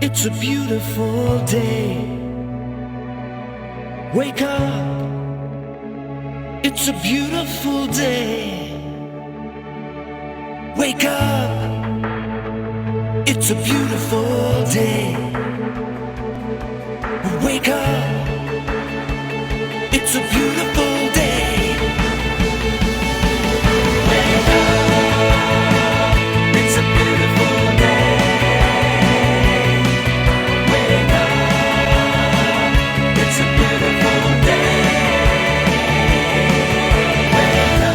It's a beautiful day. Wake up. It's a beautiful day. Wake up. It's a beautiful day. Wake up. It's a beautiful day. Wake up. It's a beautiful day. Wake up. It's a beautiful day. Wake up.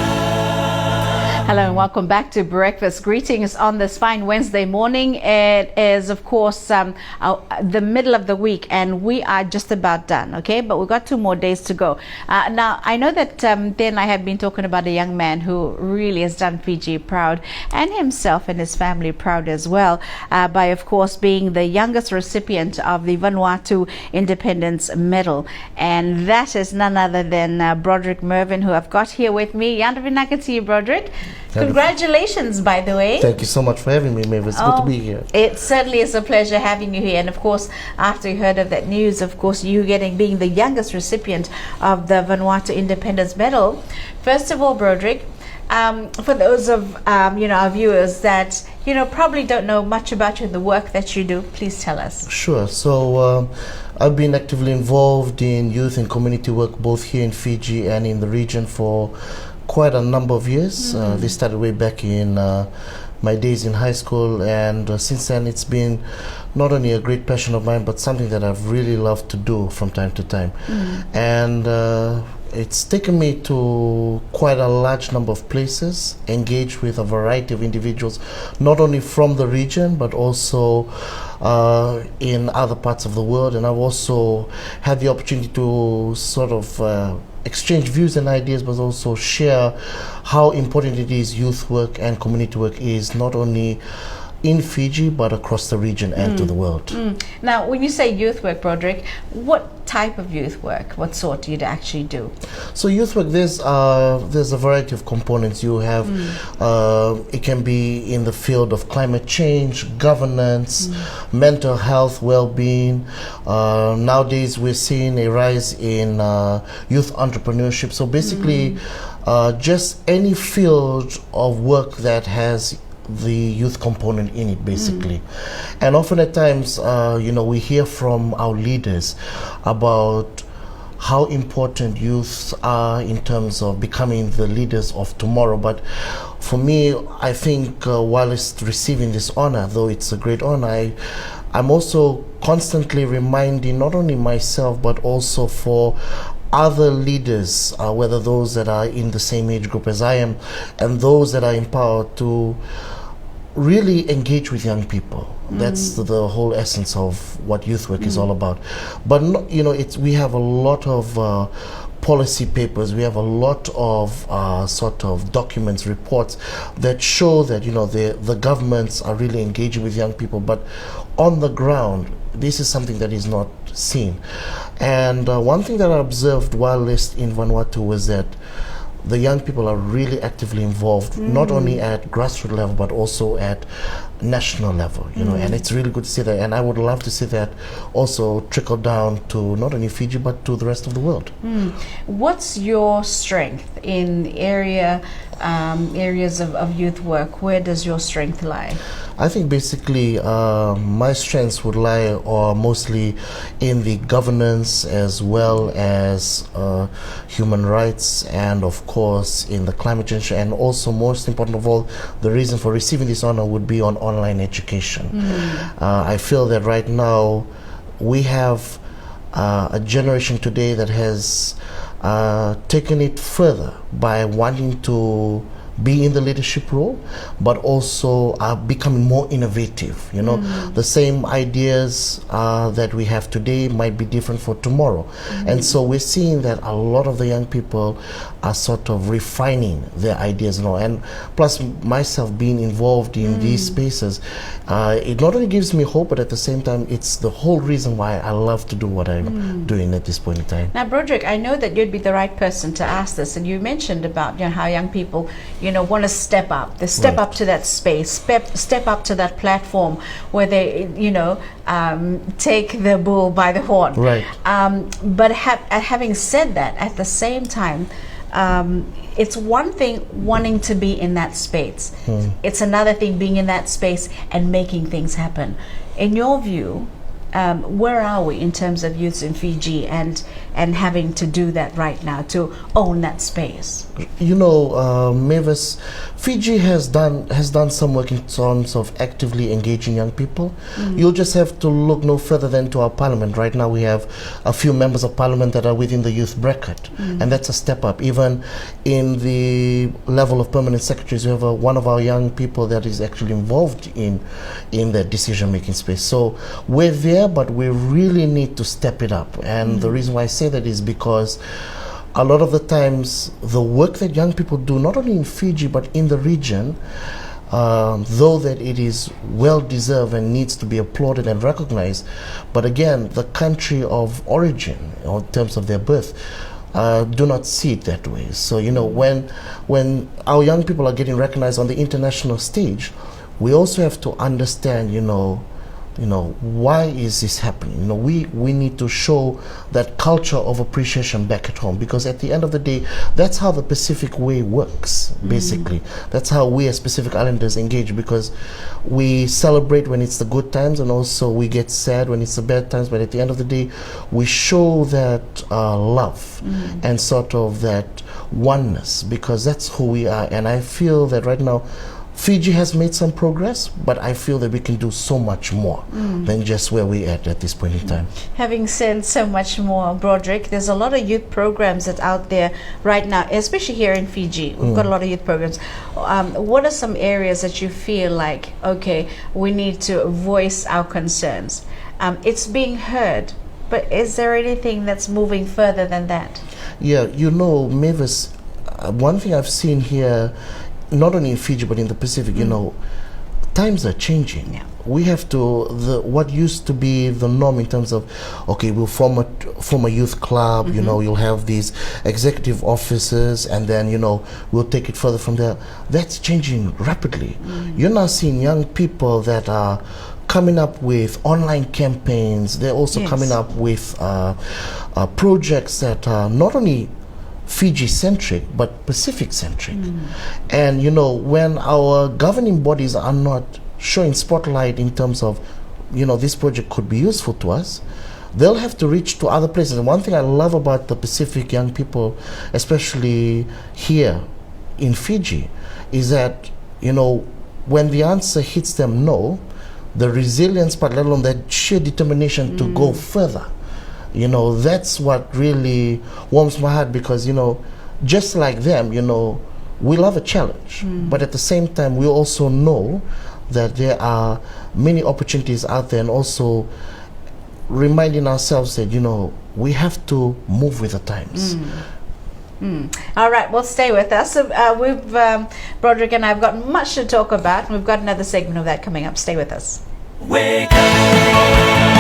Hello and welcome back to Breakfast. Greetings on this fine Wednesday morning. It is, of course, the middle of the week and we are just about done, okay? But we've got 2 more days to go. Now, I know that then I have been talking about a young man who really has done Fiji proud and himself and his family proud as well by, of course, being the youngest recipient of the Vanuatu Independence Medal. And that is none other than Broderick Mervyn, who I've got here with me. Yandavinaka to you, Broderick. Congratulations, by the way. Thank you so much for having me, Maeve. It's good to be here. It certainly is a pleasure having you here. And of course, after you heard of that news, of course, you being the youngest recipient of the Vanuatu Independence Medal. First of all, Broderick, for those of our viewers that probably don't know much about you and the work that you do, please tell us. Sure. So I've been actively involved in youth and community work both here in Fiji and in the region for quite a number of years. This started way back in my days in high school, and since then it's been not only a great passion of mine but something that I've really loved to do from time to time. And it's taken me to quite a large number of places, engaged with a variety of individuals, not only from the region but also in other parts of the world. And I've also had the opportunity to sort of exchange views and ideas, but also share how important it is youth work and community work is, not only in Fiji but across the region and to the world. Now, when you say youth work, Broderick, what type of youth work, what sort do you actually do? So youth work, there's a variety of components. You have it can be in the field of climate change, governance, mental health, well-being. Nowadays we're seeing a rise in youth entrepreneurship. So basically just any field of work that has the youth component in it, basically. And often at times we hear from our leaders about how important youths are in terms of becoming the leaders of tomorrow. But for me, I think while it's receiving this honor, though it's a great honor, I'm also constantly reminding not only myself but also for other leaders, whether those that are in the same age group as I am and those that are empowered, to really engage with young people. That's the whole essence of what youth work is all about. But we have a lot of policy papers, we have a lot of sort of documents, reports that show that the governments are really engaging with young people, but on the ground this is something that is not seen. And one thing that I observed while in Vanuatu was that the young people are really actively involved, not only at grassroots level but also at national level, and it's really good to see that. And I would love to see that also trickle down to not only Fiji but to the rest of the world. What's your strength in the areas of youth work? Where does your strength lie? I think basically my strengths would lie mostly in the governance as well as human rights, and of course in the climate change, and also most important of all, the reason for receiving this honor would be on online education. I feel that right now we have a generation today that has taken it further by wanting to be in the leadership role, but also becoming more innovative. The same ideas that we have today might be different for tomorrow. And so we're seeing that a lot of the young people are sort of refining their ideas now. And plus myself being involved in these spaces, it not only gives me hope, but at the same time it's the whole reason why I love to do what I'm doing at this point in time. Now, Broderick, I know that you'd be the right person to ask this, and you mentioned about how young people want to step up. They step up to that space, step up to that platform where they, take the bull by the horn. Right. But having said that, at the same time, it's one thing wanting to be in that space. It's another thing being in that space and making things happen. In your view, where are we in terms of youths in Fiji and having to do that right now, to own that space? Mavis, Fiji has done some work in terms of actively engaging young people. You'll just have to look no further than to our parliament. Right now we have a few members of parliament that are within the youth bracket, and that's a step up. Even in the level of permanent secretaries, we have one of our young people that is actually involved in the decision making space. So we're there, but we really need to step it up. And the reason why I say that is because a lot of the times the work that young people do, not only in Fiji but in the region, though that it is well deserved and needs to be applauded and recognized, but again, the country of origin, in terms of their birth, do not see it that way. So when our young people are getting recognized on the international stage, we also have to understand why is this happening. We need to show that culture of appreciation back at home, because at the end of the day, that's how the Pacific way works, basically. That's how we as Pacific Islanders engage, because we celebrate when it's the good times and also we get sad when it's the bad times, but at the end of the day, we show that love and sort of that oneness, because that's who we are. And I feel that right now Fiji has made some progress, but I feel that we can do so much more than just where we're at this point in time. Having said so much more, Broderick, there's a lot of youth programs that's out there right now, especially here in Fiji. We've got a lot of youth programs. What are some areas that you feel like, okay, we need to voice our concerns? It's being heard, but is there anything that's moving further than that? Yeah, Mavis, one thing I've seen here, not only in Fiji but in the Pacific, times are changing. Yeah. We have to, what used to be the norm in terms of, okay, we'll form a youth club, you'll have these executive officers, and then, we'll take it further from there. That's changing rapidly. You're now seeing young people that are coming up with online campaigns. They're also coming up with projects that are not only Fiji-centric but Pacific-centric. And when our governing bodies are not showing spotlight in terms of this project could be useful to us, they'll have to reach to other places. And one thing I love about the Pacific young people, especially here in Fiji, is that when the answer hits them no, the resilience part, let alone that sheer determination to go further, that's what really warms my heart, because just like them, we love a challenge, but at the same time we also know that there are many opportunities out there, and also reminding ourselves that we have to move with the times. All right, well, stay with us. Broderick and I have got much to talk about, and we've got another segment of that coming up. Stay with us. Wake up.